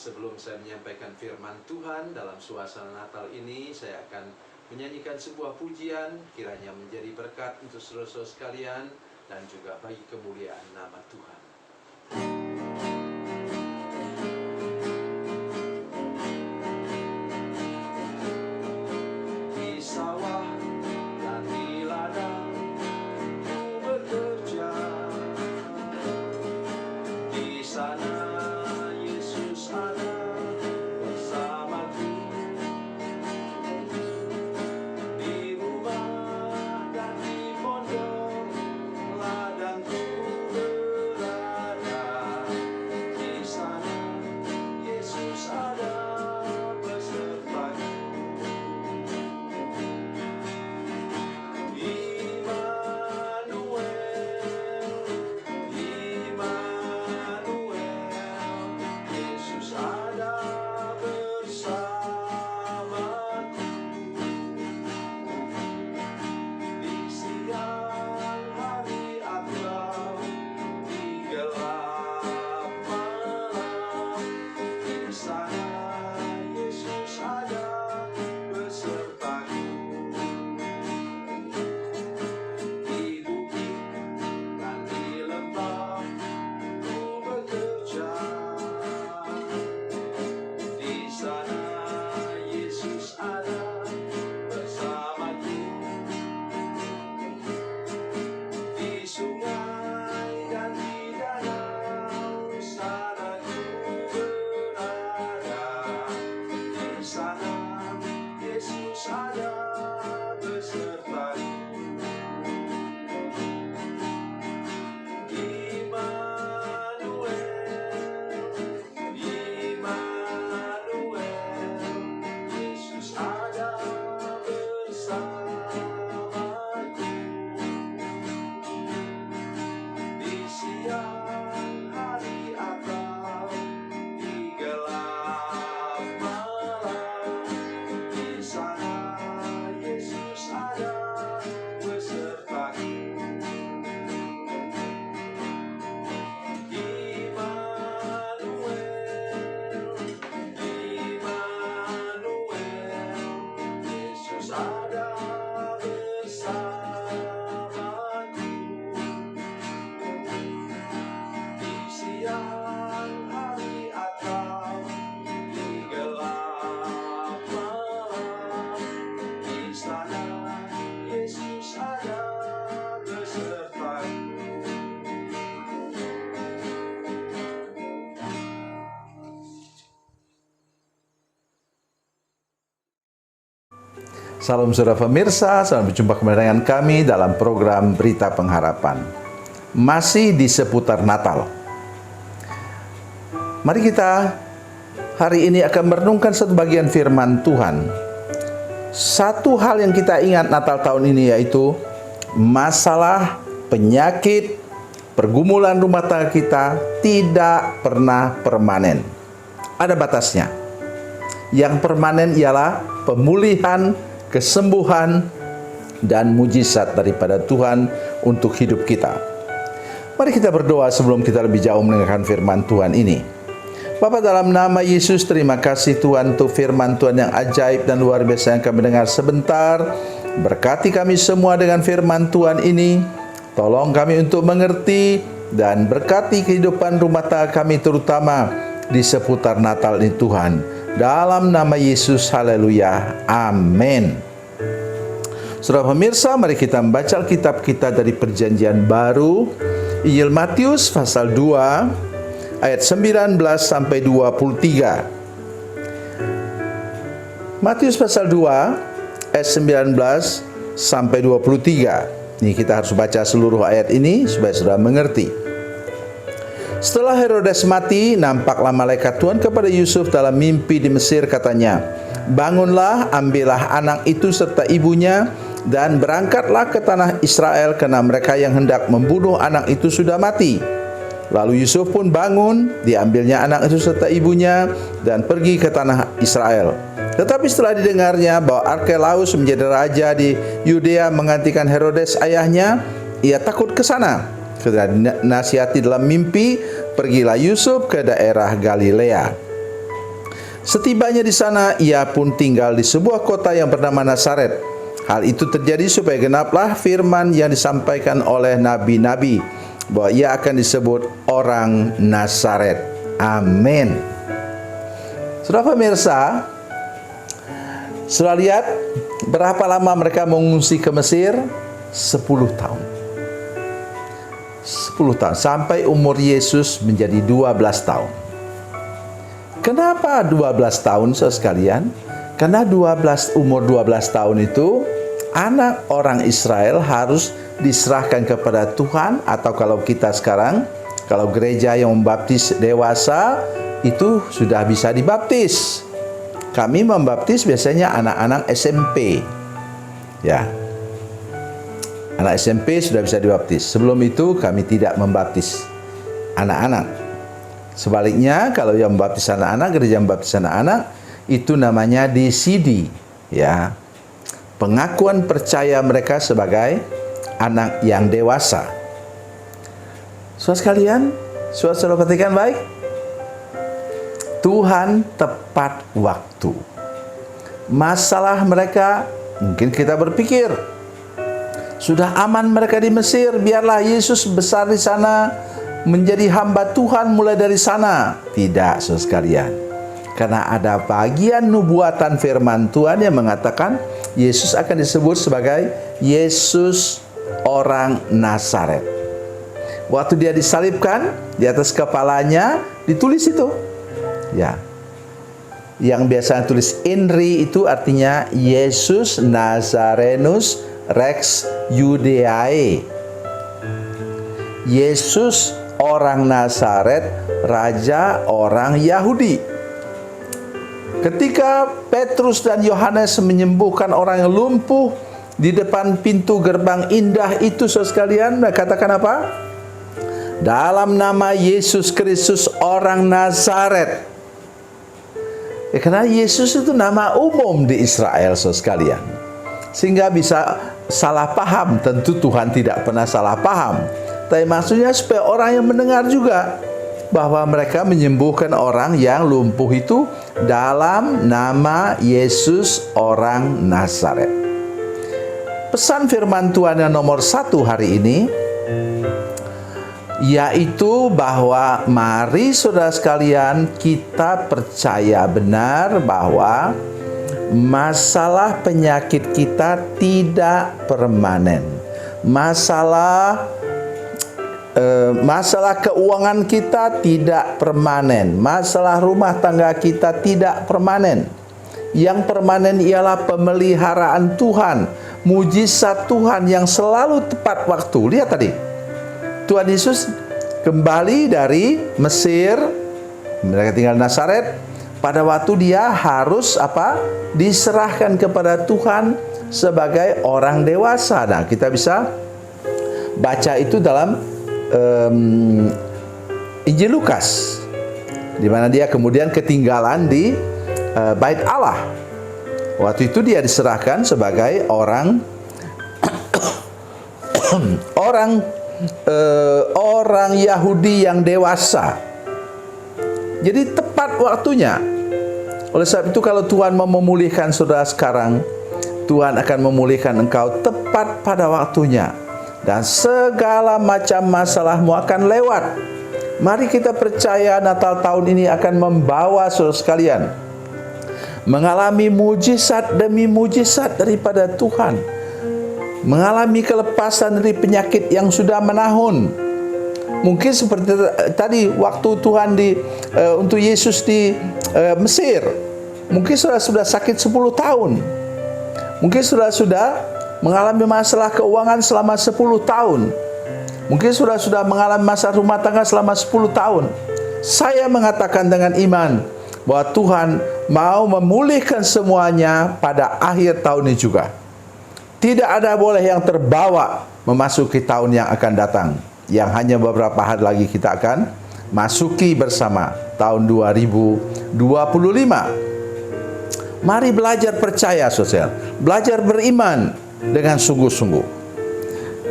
Sebelum saya menyampaikan firman Tuhan dalam suasana Natal ini, saya akan menyanyikan sebuah pujian, kiranya menjadi berkat untuk saudara-saudara sekalian dan juga bagi kemuliaan nama Tuhan. Di sawah dan di ladang ku bekerja, di sana Yesus ada bersamaku. Di rumah dan di pondok ladangku berada, di sana Yesus ada besertaku. Yesus ada bersamaku. Di siang hari atau di gelap malam, di sana Yesus ada besertaku. Di bukit dan di lembah ku bekerja, di sana Yesus ada bersamaku. Di sungai dan di danau sana ku berada, di sana Yesus ada besertaku. Yesus ada bersamaku. Di siang hari atau di gelap malam, di sana Yesus ada besertaku. Yesus ada bersamaku. Di siang hari atau di gelap malam, di sana Yesus ada besertaku. Salam saudara pemirsa, selamat berjumpa kembali dengan kami dalam program Berita Pengharapan. Masih di seputar Natal. Mari kita hari ini akan merenungkan satu bagian firman Tuhan. Satu hal yang kita ingat Natal tahun ini yaitu masalah, penyakit, pergumulan rumah tangga kita tidak pernah permanen. Ada batasnya. Yang permanen ialah pemulihan, kesembuhan, dan mujizat daripada Tuhan untuk hidup kita. Mari kita berdoa sebelum kita lebih jauh mendengarkan firman Tuhan ini. Bapa, dalam nama Yesus, terima kasih Tuhan untuk firman Tuhan yang ajaib dan luar biasa yang kami dengar sebentar. Berkati kami semua dengan firman Tuhan ini. Tolong kami untuk mengerti dan berkati kehidupan rumah tangga kami terutama di seputar Natal ini Tuhan. Dalam nama Yesus, haleluya, amin. Saudara pemirsa, mari kita membaca Alkitab kita dari Perjanjian Baru, Injil Matius pasal 2 ayat 19 sampai 23. Matius pasal 2 ayat 19 sampai 23. Ini kita harus baca seluruh ayat ini supaya saudara mengerti. Setelah Herodes mati, nampaklah malaikat Tuhan kepada Yusuf dalam mimpi di Mesir, katanya, "Bangunlah, ambillah anak itu serta ibunya, dan berangkatlah ke tanah Israel, karena mereka yang hendak membunuh anak itu sudah mati." Lalu Yusuf pun bangun, diambilnya anak itu serta ibunya, dan pergi ke tanah Israel. Tetapi setelah didengarnya bahwa Arkelaus menjadi raja di Yudea menggantikan Herodes ayahnya, ia takut ke sana. Setelah dinasihati dalam mimpi, pergilah Yusuf ke daerah Galilea. Setibanya di sana, ia pun tinggal di sebuah kota yang bernama Nazaret. Hal itu terjadi supaya genaplah firman yang disampaikan oleh nabi-nabi, bahwa ia akan disebut orang Nazaret. Amin. Saudara pemirsa, sudah lihat berapa lama mereka mengungsi ke Mesir? 10 tahun. 10 tahun, sampai umur Yesus menjadi 12 tahun. Kenapa 12 tahun, saudara sekalian? Karena umur 12 tahun itu anak orang Israel harus diserahkan kepada Tuhan, atau kalau kita sekarang, kalau gereja yang membaptis dewasa itu sudah bisa dibaptis. Kami membaptis biasanya anak-anak SMP. Ya. Anak SMP sudah bisa dibaptis. Sebelum itu kami tidak membaptis anak-anak. Sebaliknya, kalau yang membaptis anak-anak, gereja membaptis anak-anak, itu namanya DCD, ya. Pengakuan percaya mereka sebagai anak yang dewasa. Saudara sekalian, saudara perhatikan baik. Tuhan tepat waktu. Masalah mereka, mungkin kita berpikir, sudah aman mereka di Mesir, biarlah Yesus besar di sana, menjadi hamba Tuhan mulai dari sana. Tidak, saudara sekalian. Karena ada bagian nubuatan firman Tuhan yang mengatakan Yesus akan disebut sebagai Yesus orang Nazaret. Waktu dia disalibkan, di atas kepalanya ditulis itu. Ya. Yang biasa tulis INRI itu artinya Yesus Nazarenus Rex Judeae. Yesus orang Nazaret, raja orang Yahudi. Ketika Petrus dan Yohanes menyembuhkan orang yang lumpuh di depan pintu gerbang indah itu, saudara sekalian, mereka katakan apa? Dalam nama Yesus Kristus orang Nazaret. Ya, karena Yesus itu nama umum di Israel, saudara sekalian. Sehingga bisa salah paham. Tentu Tuhan tidak pernah salah paham. Tapi maksudnya supaya orang yang mendengar juga bahwa mereka menyembuhkan orang yang lumpuh itu dalam nama Yesus orang Nazaret. Pesan firman Tuhan yang nomor 1 hari ini, yaitu bahwa mari saudara sekalian kita percaya benar bahwa masalah penyakit kita tidak permanen. Masalah keuangan kita tidak permanen. Masalah rumah tangga kita tidak permanen. Yang permanen ialah pemeliharaan Tuhan, mujizat Tuhan yang selalu tepat waktu. Lihat tadi, Tuhan Yesus kembali dari Mesir, mereka tinggal di Nazaret. Pada waktu dia harus diserahkan kepada Tuhan sebagai orang dewasa. Nah, kita bisa baca itu dalam Injil Lukas, di mana dia kemudian ketinggalan di Bait Allah. Waktu itu dia diserahkan sebagai orang orang Yahudi yang dewasa. Jadi tepat waktunya. Oleh sebab itu, kalau Tuhan mau memulihkan saudara sekarang, Tuhan akan memulihkan engkau tepat pada waktunya. Dan segala macam masalahmu akan lewat. Mari kita percaya Natal tahun ini akan membawa saudara sekalian mengalami mujizat demi mujizat daripada Tuhan. Mengalami kelepasan dari penyakit yang sudah menahun. Mungkin seperti tadi waktu Tuhan untuk Yesus di Mesir. Mungkin sudah sakit 10 tahun. Mungkin sudah mengalami masalah keuangan selama 10 tahun. Mungkin sudah mengalami masalah rumah tangga selama 10 tahun. Saya mengatakan dengan iman bahwa Tuhan mau memulihkan semuanya pada akhir tahun ini juga. Tidak ada boleh yang terbawa memasuki tahun yang akan datang, yang hanya beberapa hari lagi kita akan masuki bersama tahun 2025. Mari belajar percaya, saudara. Belajar beriman dengan sungguh-sungguh.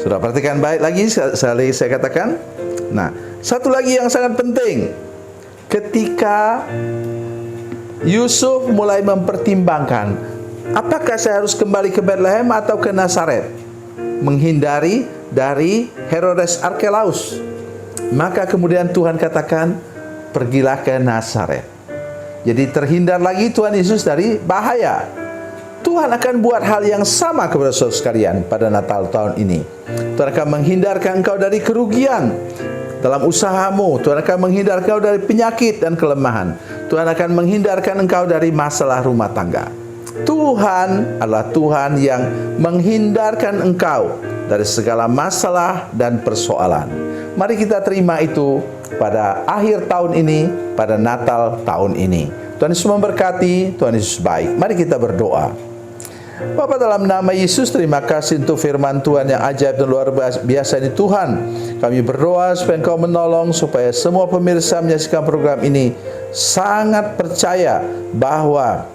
Sudah perhatikan baik lagi, saya katakan. Nah, satu lagi yang sangat penting. Ketika Yusuf mulai mempertimbangkan, apakah saya harus kembali ke Bethlehem atau ke Nazaret, menghindari dari Herodes Arkelaus. Maka kemudian Tuhan katakan, pergilah ke Nazaret. Jadi terhindar lagi Tuhan Yesus dari bahaya. Tuhan akan buat hal yang sama kepada saudara sekalian pada Natal tahun ini. Tuhan akan menghindarkan engkau dari kerugian dalam usahamu. Tuhan akan menghindarkan engkau dari penyakit dan kelemahan. Tuhan akan menghindarkan engkau dari masalah rumah tangga. Tuhan adalah Tuhan yang menghindarkan engkau dari segala masalah dan persoalan. Mari kita terima itu pada akhir tahun ini, pada Natal tahun ini. Tuhan Yesus memberkati, Tuhan Yesus baik. Mari kita berdoa. Bapa, dalam nama Yesus, terima kasih untuk firman Tuhan yang ajaib dan luar biasa ini Tuhan. Kami berdoa supaya Engkau menolong, supaya semua pemirsa menyaksikan program ini sangat percaya bahwa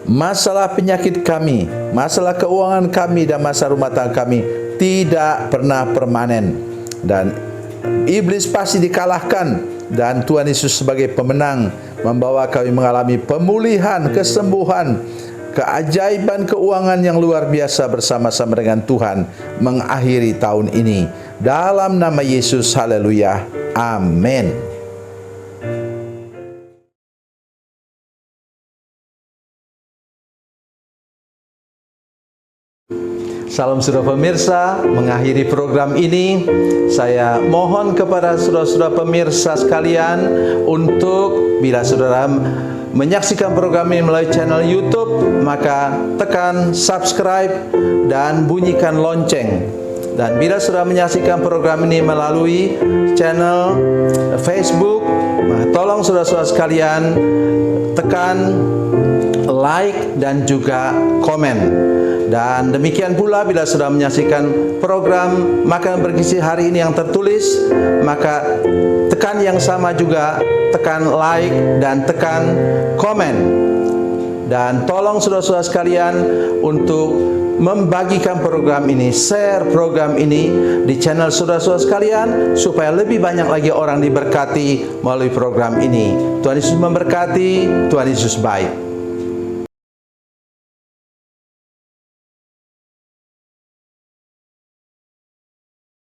masalah penyakit kami, masalah keuangan kami, dan masalah rumah tangga kami tidak pernah permanen. Dan iblis pasti dikalahkan, dan Tuhan Yesus sebagai pemenang membawa kami mengalami pemulihan, kesembuhan, keajaiban keuangan yang luar biasa bersama-sama dengan Tuhan mengakhiri tahun ini. Dalam nama Yesus, haleluya, amin. Salam saudara pemirsa, mengakhiri program ini saya mohon kepada saudara-saudara pemirsa sekalian untuk bila saudara menyaksikan program ini melalui channel YouTube, maka tekan subscribe dan bunyikan lonceng. Dan bila saudara menyaksikan program ini melalui channel Facebook, maka tolong saudara-saudara sekalian tekan like dan juga komen. Dan demikian pula bila sudah menyaksikan program Makanan Bergizi hari ini yang tertulis, maka tekan yang sama juga, tekan like dan tekan komen. Dan tolong saudara-saudara sekalian untuk membagikan program ini, share program ini di channel saudara-saudara sekalian, supaya lebih banyak lagi orang diberkati melalui program ini. Tuhan Yesus memberkati, Tuhan Yesus baik.